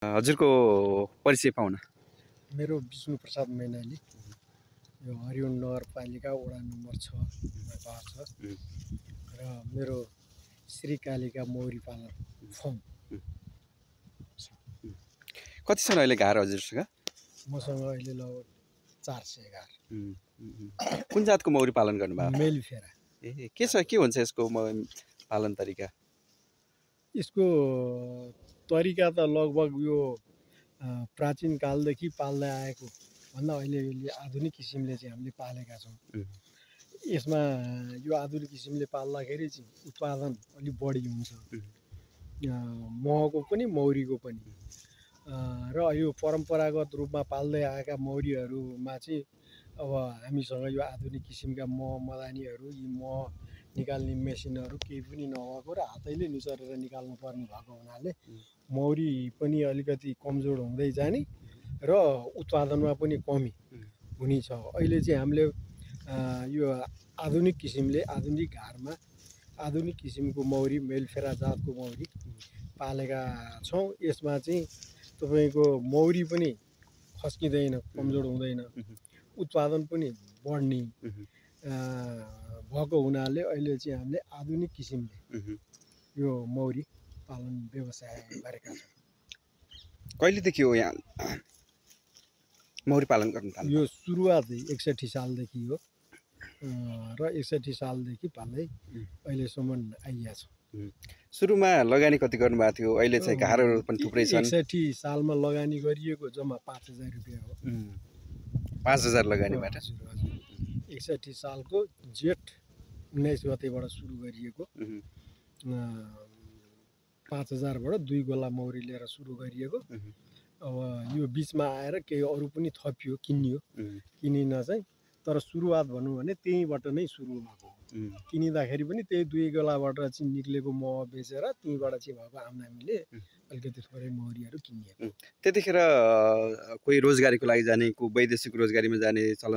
हजुरको परिचय पाउन। मेरो विष्णु प्रसाद मैनाली, यो हरिओम नगरपालिका वडा नम्बर 6 मा पर्छ र मेरो श्री कालिका मौरी पालन फर्म कति छन् अहिले घार हजुरसँग? मसँग अहिले लगभग 400 घार। कुन जातको मौरी पालन गर्नुभएको? मेलिफेरा। ए के हुन्छ यसको पालन तरिका? यसको तरिका त लगभग यो प्राचीन कालदेखि पाल्दै आएको भन्दा अहिले आधुनिक किसिमले चाहिँ हामीले पालेका छौँ। यसमा यो आधुनिक किसिमले पाल्दाखेरि चाहिँ उत्पादन अलि बढी हुन्छ, महको पनि मौरीको पनि। र यो परम्परागत रूपमा पाल्दै आएका मौरीहरूमा चाहिँ अब हामीसँग यो आधुनिक किसिमका मदानीहरू, यी मह निकाल्ने मेसिनहरू केही पनि नभएको र हातैले निचरेर निकाल्नु पर्ने भएको हुनाले मौरी पनि अलिकति कमजोर हुँदै जाने र उत्पादनमा पनि कमी हुने छ। अहिले चाहिँ हामीले यो आधुनिक किसिमले आधुनिक घारमा आधुनिक किसिमको मौरी मेलिफेरा जातको मौरी पालेका छौँ। यसमा चाहिँ तपाईँको मौरी पनि खस्किँदैन, कमजोर हुँदैन, उत्पादन पनि बढ्ने भएको हुनाले अहिले चाहिँ हामीले आधुनिक किसिमले यो मौरी पालन व्यवसाय गरेका छौँ। कहिलेदेखि हो यहाँ मौरी पालन गर्न थाल्नु? यो सुरुवात 61 सालदेखि हो र 61 सालदेखि पाल्दै अहिलेसम्म आइया छ। सुरुमा लगानी कति गर्नुभएको थियो? अहिले चाहिँ घारहरू पनि थुप्रै छन्। 61 सालमा लगानी गरिएको जम्मा 5000 रुपियाँ हो। 5000 लगानीबाट? 61 सालको जेठ 19 गतेबाट सुरु गरिएको 5000बाट 2 गोला मौरी लिएर सुरु गरिएको। अब यो बिचमा आएर केही अरू पनि थपियो, किनियो, किनिन चाहिँ, तर सुरुवात भनौँ भने त्यहीँबाट नै सुरु भएको। किनिँदाखेरि पनि त्यही 2 गोलाबाट चाहिँ निक्लेको मह बेचेर त्यहीँबाट चाहिँ भएको आम्दानीले अलिकति थोरै मौरीहरू किनिएको। त्यतिखेर कोही रोजगारीको लागि जाने, को वैदेशिक रोजगारीमा जाने चलन